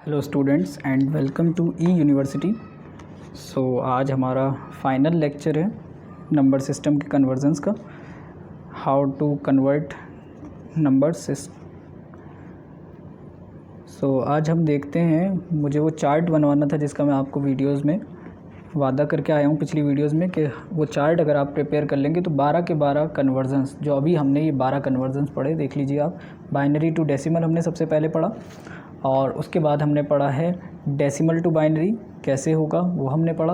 Hello students and welcome to e university. So आज हमारा final lecture है number system के कन्वर्जन्स का, how to convert number system. So आज हम देखते हैं, मुझे वो चार्ट बनवाना था जिसका मैं आपको वीडियोस में वादा करके आया हूँ पिछली वीडियोस में कि वो चार्ट अगर आप प्रिपेयर कर लेंगे तो 12 के 12 कन्वर्जन्स, जो अभी हमने ये 12 कन्वर्जन्स पढ़े, देख लीजिए आप। बाइनरी टू डेसिमल हमने सबसे पहले पढ़ा और उसके बाद हमने पढ़ा है डेसिमल टू बाइनरी कैसे होगा, वो हमने पढ़ा।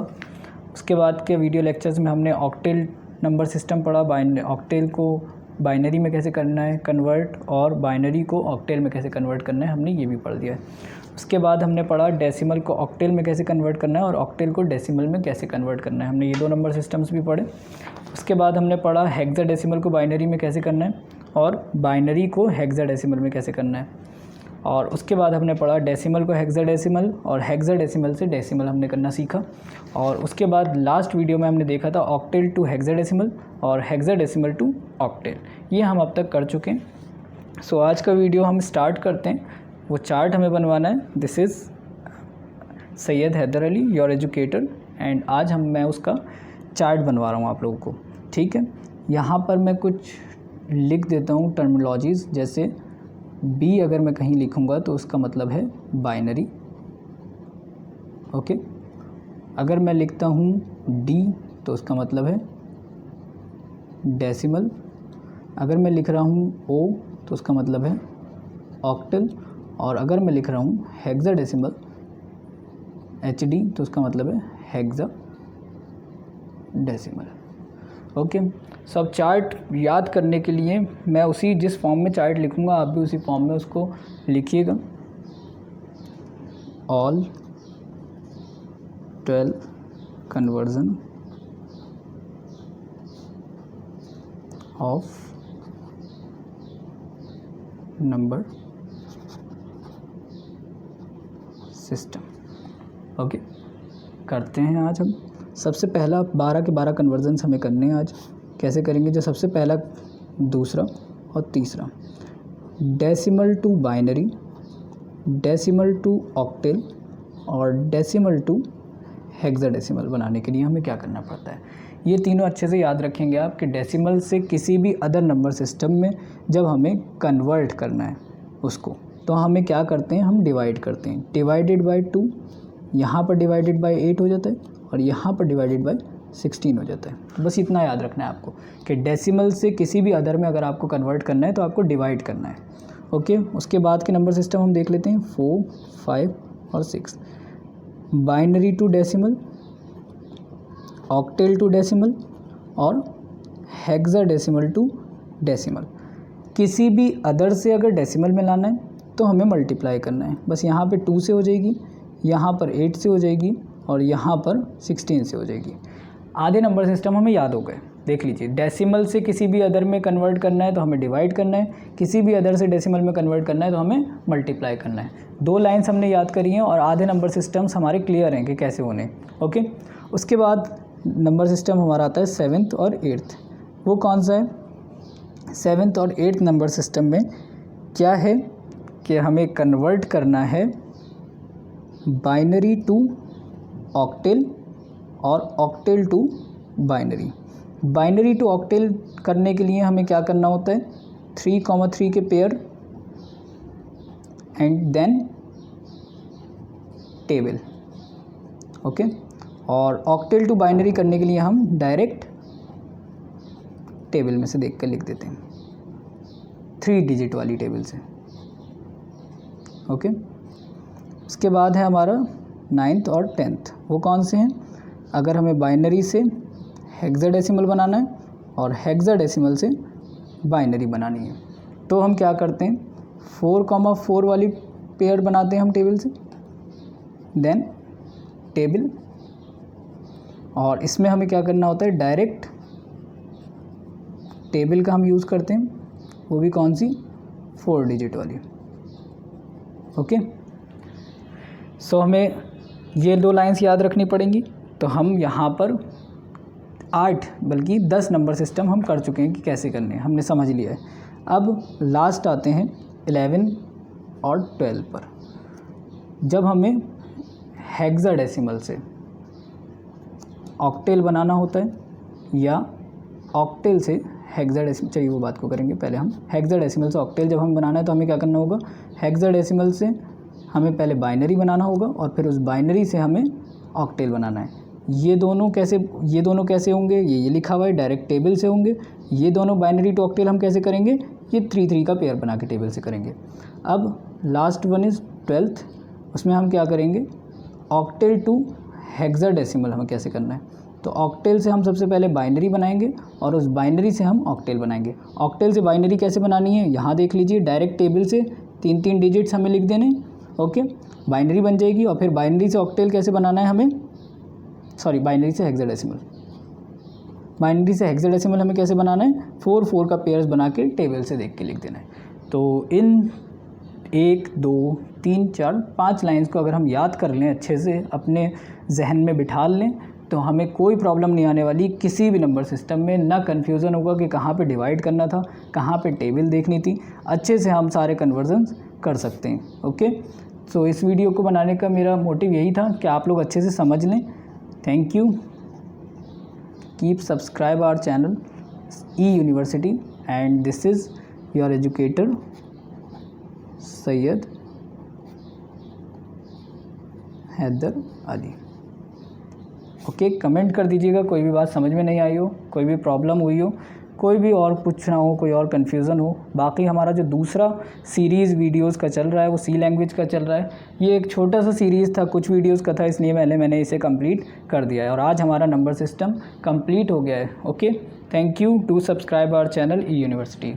उसके बाद के वीडियो लेक्चर्स में हमने ऑक्टेल नंबर सिस्टम पढ़ा, ऑक्टेल को बाइनरी में कैसे करना है कन्वर्ट और बाइनरी को ऑक्टेल में कैसे कन्वर्ट करना है, हमने ये भी पढ़ दिया है। उसके बाद हमने पढ़ा डेसिमल को ऑक्टेल में कैसे कन्वर्ट करना है और ऑक्टेल को डेसिमल में कैसे कन्वर्ट करना है, हमने ये दो नंबर सिस्टम्स भी पढ़े। उसके बाद हमने पढ़ा हेक्साडेसिमल को बाइनरी में कैसे करना है और बाइनरी को हेक्साडेसिमल में कैसे करना है। और उसके बाद हमने पढ़ा डेसिमल को हेक्साडेसिमल और हेक्साडेसिमल से डेसिमल हमने करना सीखा। और उसके बाद लास्ट वीडियो में हमने देखा था ऑक्टेल टू हेक्साडेसिमल और हेक्साडेसिमल टू ऑक्टेल, ये हम अब तक कर चुके हैं। सो आज का वीडियो हम स्टार्ट करते हैं। वो चार्ट हमें बनवाना है। This is Syed Haider Ali, your educator, and आज मैं उसका चार्ट बनवा रहा हूँ आप लोगों को, ठीक है। यहाँ पर मैं कुछ लिख देता हूँ टर्मिनोलॉजीज़, जैसे बी अगर मैं कहीं लिखूँगा तो उसका मतलब है बाइनरी, ओके। अगर मैं लिखता हूँ डी तो उसका मतलब है डेसिमल। अगर मैं लिख रहा हूँ ओ तो उसका मतलब है ऑक्टल। और अगर मैं लिख रहा हूँ हेक्साडेसिमल एच डी तो उसका मतलब है हेक्सा डेसिमल, ओके। सब चार्ट याद करने के लिए मैं उसी जिस फॉर्म में चार्ट लिखूँगा आप भी उसी फॉर्म में उसको लिखिएगा। All 12 conversion of number system, okay. करते हैं आज हम। सबसे पहला 12 के 12 कन्वर्जन्स हमें करने हैं आज। कैसे करेंगे? जो सबसे पहला, दूसरा और तीसरा, decimal to binary, decimal to octal और डेसिमल टू हेक्साडेसिमल बनाने के लिए हमें क्या करना पड़ता है, ये तीनों अच्छे से याद रखेंगे आप कि डेसिमल से किसी भी अदर नंबर सिस्टम में जब हमें कन्वर्ट करना है उसको, तो हमें क्या करते हैं, हम डिवाइड करते हैं। डिवाइडेड बाय 2, यहाँ पर डिवाइडेड बाय 8 हो जाता है और यहाँ पर डिवाइडेड बाय 16 हो जाता है। तो बस इतना याद रखना है आपको कि डेसिमल से किसी भी अदर में अगर आपको कन्वर्ट करना है तो आपको डिवाइड करना है, ओके। उसके बाद के नंबर सिस्टम हम देख लेते हैं 4, 5 और 6। Binary to decimal, octal to decimal और हेक्साडेसिमल टू डेसिमल। किसी भी अदर से अगर डेसिमल में लाना है तो हमें मल्टीप्लाई करना है। बस यहाँ पे 2 से हो जाएगी, यहाँ पर 8 से हो जाएगी और यहाँ पर 16 से हो जाएगी। आधे नंबर सिस्टम हमें याद हो गए। देख लीजिए, डेसिमल से किसी भी अदर में कन्वर्ट करना है तो हमें डिवाइड करना है, किसी भी अदर से डेसिमल में कन्वर्ट करना है तो हमें मल्टीप्लाई करना है। 2 लाइन्स हमने याद करी हैं और आधे नंबर सिस्टम्स हमारे क्लियर हैं कि कैसे होने, ओके। उसके बाद नंबर सिस्टम हमारा आता है 7th और 8th। वो कौन सा है? 7th और 8th नंबर सिस्टम में क्या है कि हमें कन्वर्ट करना है बाइनरी टू ऑक्टेल और octal to binary. Binary to octal करने के लिए हमें क्या करना होता है, 3,3 के pair and then table, okay. और ऑक्टेल टू बाइनरी करने के लिए हम डायरेक्ट टेबल में से देख कर लिख देते हैं, 3 डिजिट वाली टेबल से, ओके। उसके बाद है हमारा 9th और 10th। वो कौन से हैं? अगर हमें बाइनरी से हेक्साडेसिमल बनाना है और हेक्साडेसिमल से बाइनरी बनानी है तो हम क्या करते हैं, 4,4 वाली पेयर बनाते हैं हम टेबल से, देन टेबल। और इसमें हमें क्या करना होता है, डायरेक्ट टेबल का हम यूज़ करते हैं, वो भी कौन सी, 4 डिजिट वाली, ओके। सो हमें ये 2 लाइंस याद रखनी पड़ेंगी। तो हम यहाँ पर 8 बल्कि 10 नंबर सिस्टम हम कर चुके हैं कि कैसे करने हैं, हमने समझ लिया है। अब लास्ट आते हैं 11 और 12 पर। जब हमें हेक्साडेसिमल से ऑक्टेल बनाना होता है या ऑक्टेल से हेक्साडेसिमल, चलिए वो बात को करेंगे। पहले हम हेक्साडेसिमल से ऑक्टेल जब हमें बनाना है तो हमें क्या करना होगा, हेक्साडेसिमल से हमें पहले बाइनरी बनाना होगा और फिर उस बाइनरी से हमें ऑक्टेल बनाना है। ये दोनों कैसे होंगे, ये लिखा हुआ है, डायरेक्ट टेबल से होंगे। ये दोनों बाइनरी टू ऑक्टेल हम कैसे करेंगे, ये 3-3 का पेयर बना के टेबल से करेंगे। अब लास्ट वन इज़ 12th, उसमें हम क्या करेंगे, ऑक्टेल टू हेक्साडेसिमल हमें कैसे करना है। तो ऑक्टेल से हम सबसे पहले बाइनरी बनाएंगे और उस बाइनरी से हम ऑक्टेल बनाएंगे। ऑक्टेल से बाइनरी कैसे बनानी है, यहाँ देख लीजिए, डायरेक्ट टेबल से 3-3 डिजिट्स हमें लिख देने, ओके, बाइनरी बन जाएगी। और फिर बाइनरी से ऑक्टेल कैसे बनाना है हमें, सॉरी बाइनरी से हेक्साडेसिमल, बाइनरी से हेक्साडेसिमल हमें कैसे बनाना है, 4-4 का पेयर्स बना के टेबल से देख के लिख देना है। तो इन 1, 2, 3, 4, 5 लाइंस को अगर हम याद कर लें, अच्छे से अपने जहन में बिठा लें, तो हमें कोई प्रॉब्लम नहीं आने वाली किसी भी नंबर सिस्टम में। ना कन्फ्यूज़न होगा कि कहाँ पे डिवाइड करना था, कहाँ पे टेबल देखनी थी। अच्छे से हम सारे कन्वर्जन्स कर सकते हैं, ओके। सो इस वीडियो को बनाने का मेरा मोटिव यही था कि आप लोग अच्छे से समझ लें। Thank you. Keep subscribe our channel E university and this is your educator Syed Haider Ali. Okay, comment कर दीजिएगा कोई भी बात समझ में नहीं आई हो, कोई भी प्रॉब्लम हुई हो, कोई भी और पूछना हो, कोई और कन्फ्यूज़न हो। बाकी हमारा जो दूसरा सीरीज़ वीडियोस का चल रहा है वो सी लैंग्वेज का चल रहा है। ये एक छोटा सा सीरीज़ था, कुछ वीडियोस का था, इसलिए मैंने इसे कंप्लीट कर दिया है और आज हमारा नंबर सिस्टम कंप्लीट हो गया है। Okay, thank you to subscribe our channel E university.